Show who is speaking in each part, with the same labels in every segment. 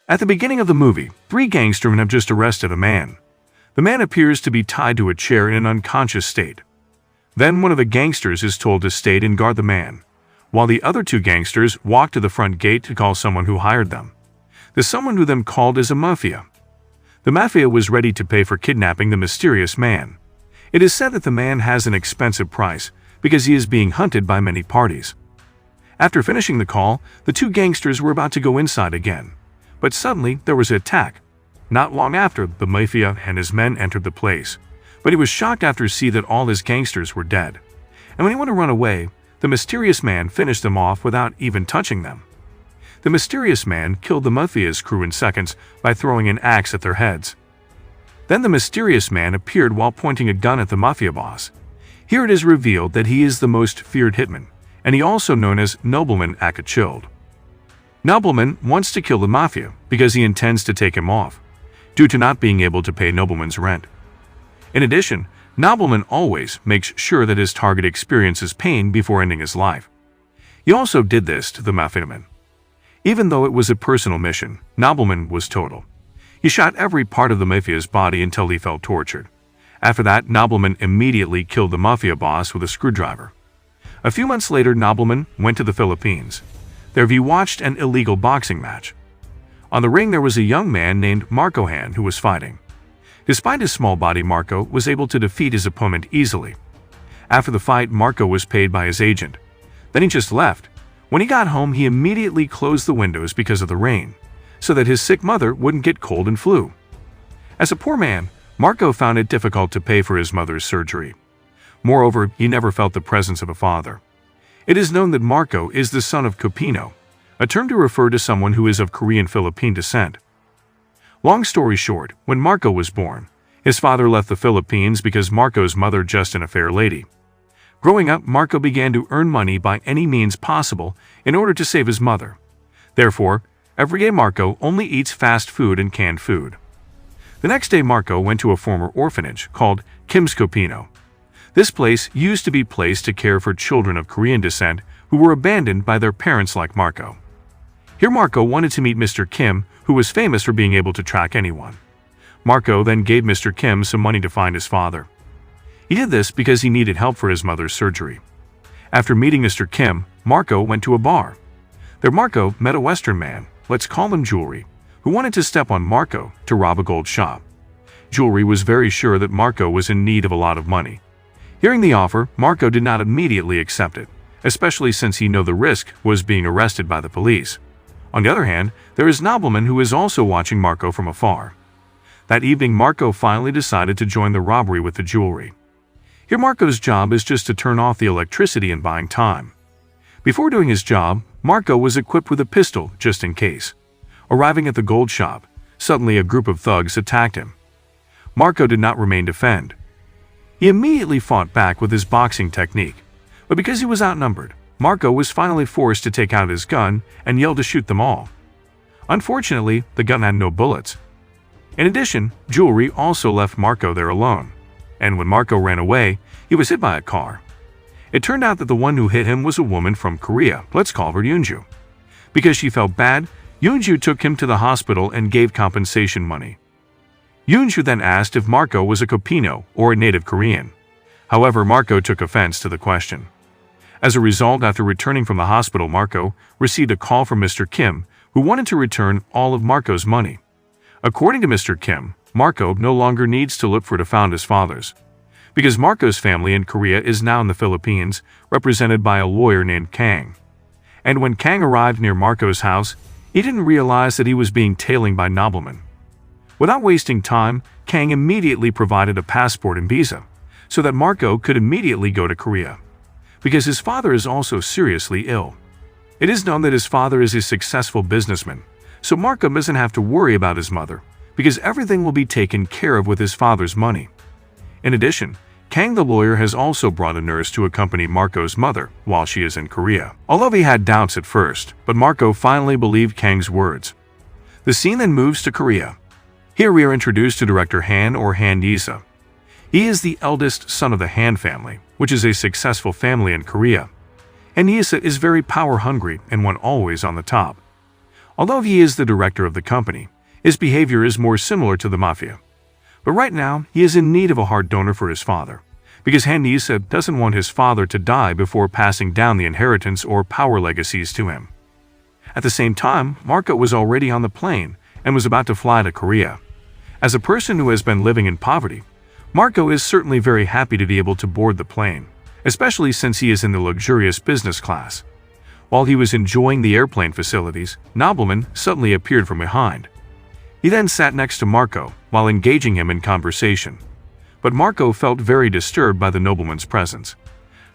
Speaker 1: At the beginning of the movie, three gangstermen have just arrested a man. The man appears to be tied to a chair in an unconscious state. Then one of the gangsters is told to stay and guard the man, while the other two gangsters walk to the front gate to call someone who hired them. The someone who them called is a mafia. The mafia was ready to pay for kidnapping the mysterious man. It is said that the man has an expensive price because he is being hunted by many parties. After finishing the call, the two gangsters were about to go inside again. But suddenly there was an attack. Not long after, the mafia and his men entered the place. But he was shocked after seeing that all his gangsters were dead. And when he went to run away, the mysterious man finished them off without even touching them. The mysterious man killed the mafia's crew in seconds by throwing an axe at their heads. Then the mysterious man appeared while pointing a gun at the mafia boss. Here it is revealed that he is the most feared hitman, and he also known as Nobleman Akachilled. Nobleman wants to kill the mafia because he intends to take him off, due to not being able to pay Nobleman's rent. In addition, Nobleman always makes sure that his target experiences pain before ending his life. He also did this to the mafiaman. Even though it was a personal mission, Nobleman was total. He shot every part of the mafia's body until he felt tortured. After that, Nobleman immediately killed the mafia boss with a screwdriver. A few months later, Nobleman went to the Philippines. There he watched an illegal boxing match. On the ring there was a young man named Marco Han who was fighting. Despite his small body, Marco was able to defeat his opponent easily. After the fight, Marco was paid by his agent. Then he just left. When he got home, he immediately closed the windows because of the rain, so that his sick mother wouldn't get cold and flu. As a poor man, Marco found it difficult to pay for his mother's surgery. Moreover, he never felt the presence of a father. It is known that Marco is the son of Kopino, a term to refer to someone who is of Korean-Philippine descent. Long story short, when Marco was born, his father left the Philippines because Marco's mother just an affair lady. Growing up, Marco began to earn money by any means possible in order to save his mother. Therefore, every day Marco only eats fast food and canned food. The next day Marco went to a former orphanage called Kim's Kopino. This place used to be a place to care for children of Korean descent who were abandoned by their parents like Marco. Here Marco wanted to meet Mr. Kim, who was famous for being able to track anyone. Marco then gave Mr. Kim some money to find his father. He did this because he needed help for his mother's surgery. After meeting Mr. Kim, Marco went to a bar. There Marco met a Western man, let's call him Jewelry, who wanted to step on Marco to rob a gold shop. Jewelry was very sure that Marco was in need of a lot of money. Hearing the offer, Marco did not immediately accept it, especially since he knew the risk was being arrested by the police. On the other hand, there is Nobleman who is also watching Marco from afar. That evening, Marco finally decided to join the robbery with the Jewelry. Here Marco's job is just to turn off the electricity and buying time. Before doing his job, Marco was equipped with a pistol just in case. Arriving at the gold shop, suddenly a group of thugs attacked him. Marco did not remain defend. He immediately fought back with his boxing technique, but because he was outnumbered, Marco was finally forced to take out his gun and yell to shoot them all. Unfortunately, the gun had no bullets. In addition, Jewelry also left Marco there alone, and when Marco ran away, he was hit by a car. It turned out that the one who hit him was a woman from Korea, let's call her Yoonju. Because she felt bad, Yoonju took him to the hospital and gave compensation money. Yoonju then asked if Marco was a Kopino or a native Korean. However, Marco took offense to the question. As a result, after returning from the hospital, Marco received a call from Mr. Kim, who wanted to return all of Marco's money. According to Mr. Kim, Marco no longer needs to look for to found his father's, because Marco's family in Korea is now in the Philippines, represented by a lawyer named Kang. And when Kang arrived near Marco's house, he didn't realize that he was being tailed by Nobleman. Without wasting time, Kang immediately provided a passport and visa, so that Marco could immediately go to Korea. Because his father is also seriously ill. It is known that his father is a successful businessman, so Marco doesn't have to worry about his mother, because everything will be taken care of with his father's money. In addition, Kang the lawyer has also brought a nurse to accompany Marco's mother while she is in Korea. Although he had doubts at first, but Marco finally believed Kang's words. The scene then moves to Korea. Here we are introduced to director Han or Han Yisa. He is the eldest son of the Han family, which is a successful family in Korea. And Yisa is very power-hungry and one always on the top. Although he is the director of the company, his behavior is more similar to the mafia. But right now, he is in need of a heart donor for his father, because Hanisa doesn't want his father to die before passing down the inheritance or power legacies to him. At the same time, Marco was already on the plane and was about to fly to Korea. As a person who has been living in poverty, Marco is certainly very happy to be able to board the plane, especially since he is in the luxurious business class. While he was enjoying the airplane facilities, Nobleman suddenly appeared from behind. He then sat next to Marco while engaging him in conversation. But Marco felt very disturbed by the nobleman's presence.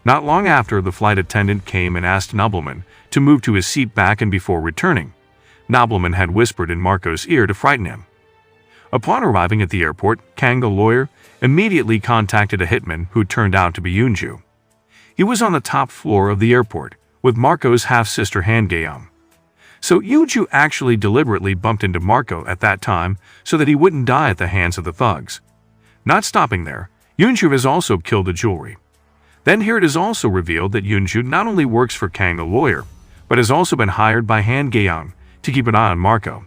Speaker 1: Not long after, the flight attendant came and asked Nobleman to move to his seat back, and before returning, Nobleman had whispered in Marco's ear to frighten him. Upon arriving at the airport, Kang the lawyer immediately contacted a hitman who turned out to be Yoonju. He was on the top floor of the airport with Marco's half-sister Han Gaeum. So Yoonju actually deliberately bumped into Marco at that time so that he wouldn't die at the hands of the thugs. Not stopping there, Yoonju has also killed the jewelry. Then here it is also revealed that Yoonju not only works for Kang the lawyer, but has also been hired by Han Gaeum to keep an eye on Marco.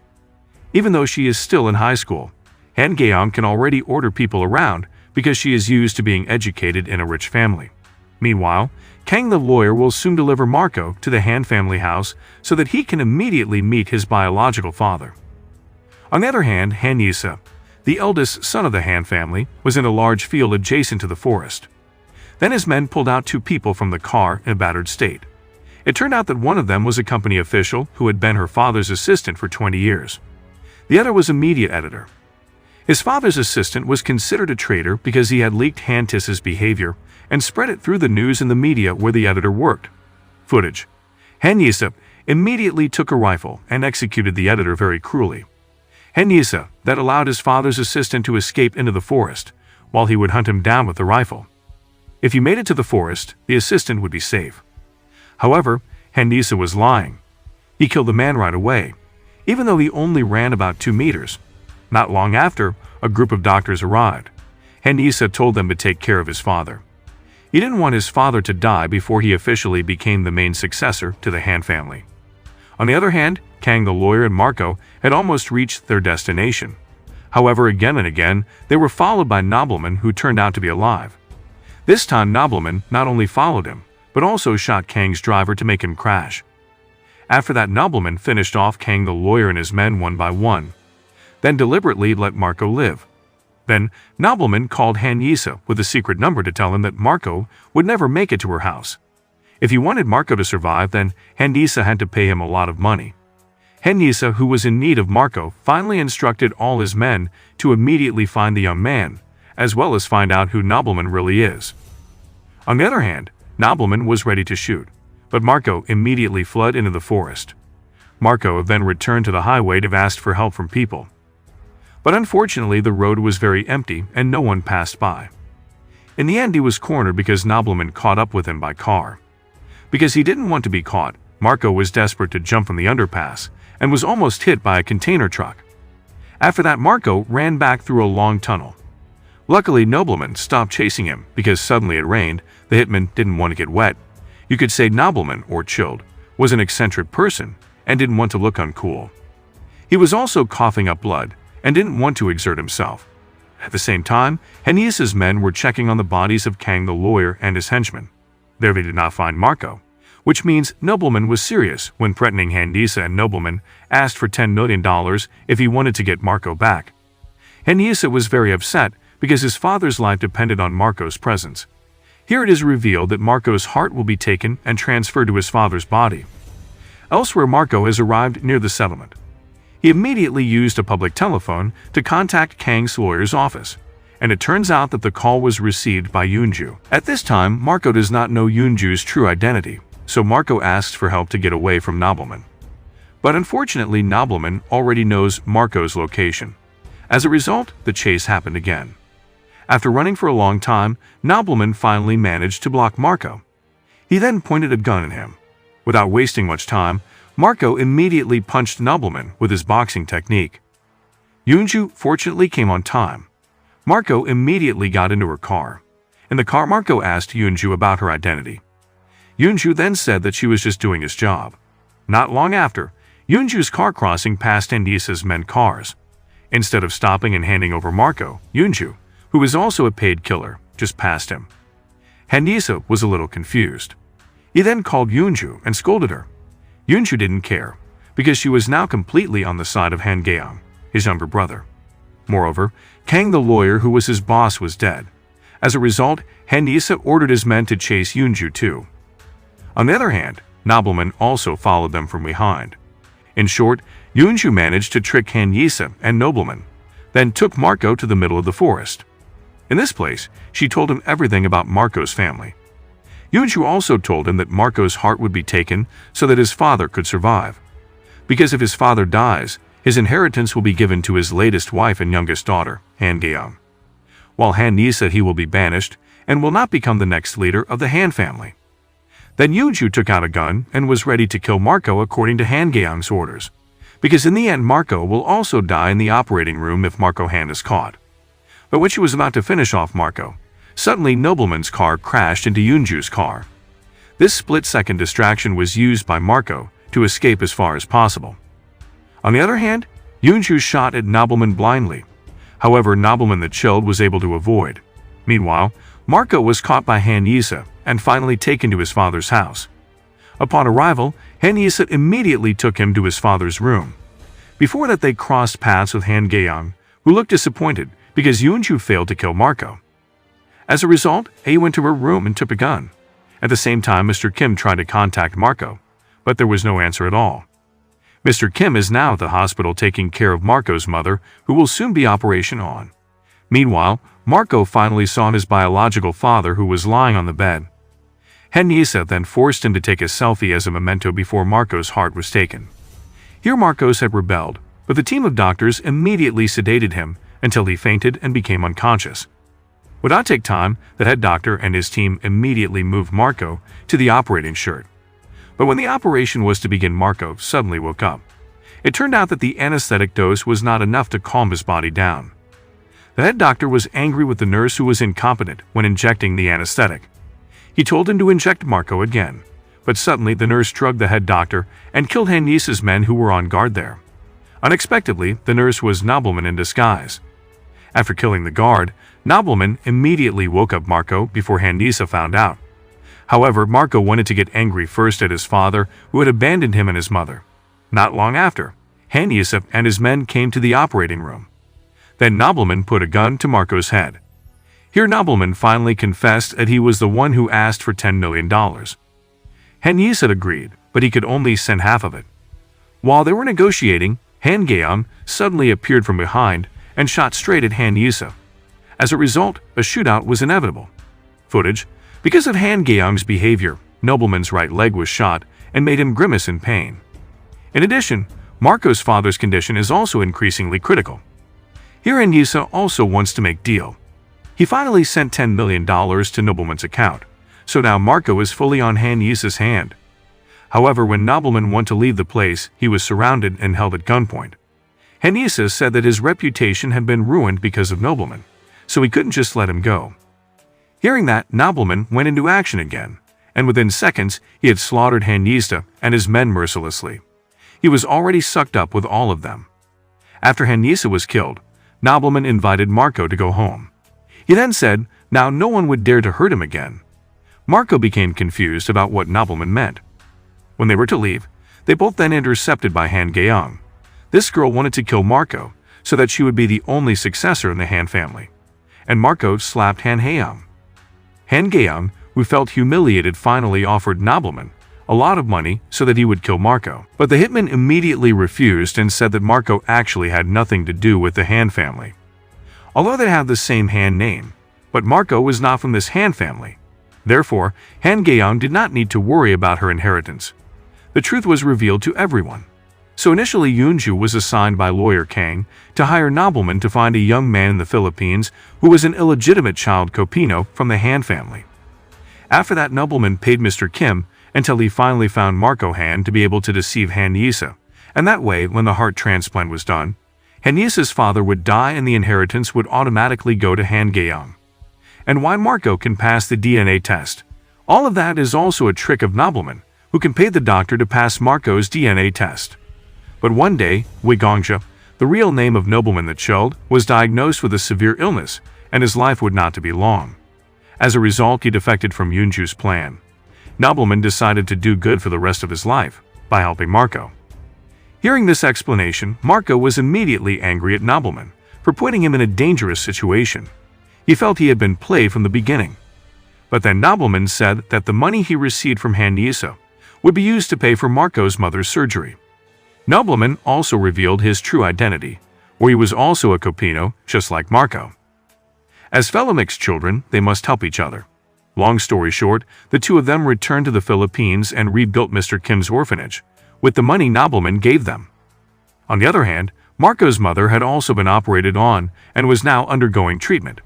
Speaker 1: Even though she is still in high school, Han Gaeum can already order people around because she is used to being educated in a rich family. Meanwhile, Kang the lawyer will soon deliver Marco to the Han family house so that he can immediately meet his biological father. On the other hand, Han Yisa, the eldest son of the Han family, was in a large field adjacent to the forest. Then his men pulled out two people from the car in a battered state. It turned out that one of them was a company official who had been her father's assistant for 20 years. The other was a media editor. His father's assistant was considered a traitor because he had leaked Hantis's behavior and spread it through the news and the media where the editor worked. Footage. Han Yisa immediately took a rifle and executed the editor very cruelly. Han Yisa that allowed his father's assistant to escape into the forest, while he would hunt him down with the rifle. If he made it to the forest, the assistant would be safe. However, Han Yisa was lying. He killed the man right away, even though he only ran about 2 meters. Not long after, a group of doctors arrived. Han Yisa told them to take care of his father. He didn't want his father to die before he officially became the main successor to the Han family. On the other hand, Kang the lawyer and Marco had almost reached their destination. However, again and again, they were followed by Nobleman, who turned out to be alive. This time, Nobleman not only followed him, but also shot Kang's driver to make him crash. After that, Nobleman finished off Kang the lawyer and his men one by one, then deliberately let Marco live. Then, Nobleman called Han Yisa with a secret number to tell him that Marco would never make it to her house. If he wanted Marco to survive, then Han Yisa had to pay him a lot of money. Han Yisa, who was in need of Marco, finally instructed all his men to immediately find the young man, as well as find out who Nobleman really is. On the other hand, Nobleman was ready to shoot, but Marco immediately fled into the forest. Marco then returned to the highway to ask for help from people. But unfortunately, the road was very empty and no one passed by. In the end, he was cornered because Nobleman caught up with him by car. Because he didn't want to be caught, Marco was desperate to jump from the underpass and was almost hit by a container truck. After that, Marco ran back through a long tunnel. Luckily, Nobleman stopped chasing him because suddenly it rained. The hitman didn't want to get wet. You could say Nobleman, or Chilled, was an eccentric person and didn't want to look uncool. He was also coughing up blood and didn't want to exert himself. At the same time, Han Yisa's men were checking on the bodies of Kang the lawyer and his henchmen. There they did not find Marco, which means Nobleman was serious when threatening Han Yisa, and Nobleman asked for $10 million if he wanted to get Marco back. Han Yisa was very upset because his father's life depended on Marco's presence. Here it is revealed that Marco's heart will be taken and transferred to his father's body. Elsewhere, Marco has arrived near the settlement. He immediately used a public telephone to contact Kang's lawyer's office, and it turns out that the call was received by Yoonju. At this time, Marco does not know Yoonju's true identity, so Marco asks for help to get away from Nobleman. But unfortunately, Nobleman already knows Marco's location. As a result, the chase happened again. After running for a long time, Nobleman finally managed to block Marco. He then pointed a gun at him. Without wasting much time, Marco immediately punched Nobleman with his boxing technique. Yoonju fortunately came on time. Marco immediately got into her car. In the car, Marco asked Yoonju about her identity. Yoonju then said that she was just doing his job. Not long after, Yunju's car crossing passed Handisa's men cars. Instead of stopping and handing over Marco, Yunju, who was also a paid killer, just passed him. Handisa was a little confused. He then called Yunju and scolded her. Yunju didn't care, because she was now completely on the side of Han Geong, his younger brother. Moreover, Kang the lawyer who was his boss was dead. As a result, Handisa ordered his men to chase Yunju too. On the other hand, Nobleman also followed them from behind. In short, Yunju managed to trick Handisa and Nobleman, then took Marco to the middle of the forest. In this place, she told him everything about Marco's family. Yunju also told him that Marco's heart would be taken so that his father could survive. Because if his father dies, his inheritance will be given to his latest wife and youngest daughter, Han Geong. While Han said he will be banished and will not become the next leader of the Han family. Then Yunju took out a gun and was ready to kill Marco according to Han Geong's orders, because in the end Marco will also die in the operating room if Marco Han is caught. But when she was about to finish off Marco, suddenly Nobleman's car crashed into Yunju's car. This split-second distraction was used by Marco to escape as far as possible. On the other hand, Yunju shot at Nobleman blindly. However, Nobleman the Chilled was able to avoid. Meanwhile, Marco was caught by Han and finally taken to his father's house. Upon arrival, Han immediately took him to his father's room. Before that, they crossed paths with Han Geong, who looked disappointed because Yunju failed to kill Marco. As a result, he went to her room and took a gun. At the same time, Mr. Kim tried to contact Marco, but there was no answer at all. Mr. Kim is now at the hospital taking care of Marco's mother, who will soon be operation on. Meanwhile, Marco finally saw his biological father, who was lying on the bed. Handisa then forced him to take a selfie as a memento before Marco's heart was taken. Here Marcos had rebelled, but the team of doctors immediately sedated him until he fainted and became unconscious. Would not take time, the head doctor and his team immediately moved Marco to the operating shirt. But when the operation was to begin, Marco suddenly woke up. It turned out that the anesthetic dose was not enough to calm his body down. The head doctor was angry with the nurse who was incompetent when injecting the anesthetic. He told him to inject Marco again, but suddenly the nurse drugged the head doctor and killed Handisa's men who were on guard there. Unexpectedly, the nurse was Nobleman in disguise. After killing the guard, Nobleman immediately woke up Marco before Handisa found out. However, Marco wanted to get angry first at his father, who had abandoned him and his mother. Not long after, Handisa and his men came to the operating room. Then Nobleman put a gun to Marco's head. Here Nobleman finally confessed that he was the one who asked for $10 million. Handisa agreed, but he could only send half of it. While they were negotiating, Han Geong suddenly appeared from behind and shot straight at Handisa. As a result, a shootout was inevitable. Footage. Because of Han Geong's behavior, Nobleman's right leg was shot and made him grimace in pain. In addition, Marco's father's condition is also increasingly critical. Here Handisa also wants to make deal. He finally sent $10 million to Nobleman's account, so now Marco is fully on Handisa's hand. However, when Nobleman wanted to leave the place, he was surrounded and held at gunpoint. Handisa said that his reputation had been ruined because of Nobleman, so he couldn't just let him go. Hearing that, Nobleman went into action again, and within seconds he had slaughtered Handisa and his men mercilessly. He was already sucked up with all of them. After Handisa was killed, Nobleman invited Marco to go home. He then said now no one would dare to hurt him again. Marco became confused about what Nobleman meant. When they were to leave, they both then intercepted by Han Geong. This girl wanted to kill Marco so that she would be the only successor in the Han family, and Marco slapped Han Geong. Han Geong, who felt humiliated, finally offered Nobleman a lot of money so that he would kill Marco. But the hitman immediately refused and said that Marco actually had nothing to do with the Han family. Although they have the same Han name, but Marco was not from this Han family. Therefore, Han Geong did not need to worry about her inheritance. The truth was revealed to everyone. So initially Yunju was assigned by lawyer Kang to hire Nobleman to find a young man in the Philippines who was an illegitimate child Copino from the Han family. After that, Nobleman paid Mr. Kim until he finally found Marco Han to be able to deceive Handisa, and that way, when the heart transplant was done, Handisa's father would die and the inheritance would automatically go to Han Geong. And why Marco can pass the DNA test. All of that is also a trick of Nobleman, who can pay the doctor to pass Marco's DNA test. But one day, Wigongja, the real name of nobleman the child, was diagnosed with a severe illness, and his life would not to be long. As a result, he defected from Yunju's plan. Nobleman decided to do good for the rest of his life by helping Marco. Hearing this explanation, Marco was immediately angry at Nobleman for putting him in a dangerous situation. He felt he had been played from the beginning. But then Nobleman said that the money he received from Hanisa would be used to pay for Marco's mother's surgery. Nobleman also revealed his true identity, where he was also a Copino, just like Marco. As fellow mixed children, they must help each other. Long story short, the two of them returned to the Philippines and rebuilt Mr. Kim's orphanage, with the money Nobleman gave them. On the other hand, Marco's mother had also been operated on and was now undergoing treatment.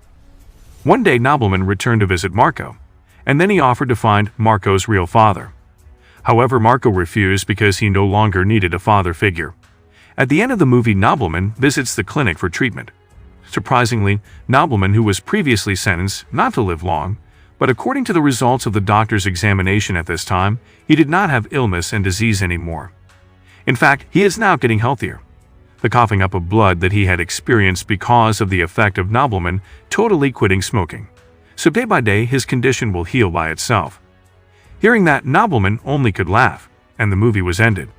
Speaker 1: One day Nobleman returned to visit Marco, and then he offered to find Marco's real father. However, Marco refused because he no longer needed a father figure. At the end of the movie, Nobleman visits the clinic for treatment. Surprisingly, Nobleman, who was previously sentenced not to live long, but according to the results of the doctor's examination at this time, he did not have illness and disease anymore. In fact, he is now getting healthier. The coughing up of blood that he had experienced because of the effect of Nobleman totally quitting smoking. So day by day, his condition will heal by itself. Hearing that, Nobleman only could laugh, and the movie was ended.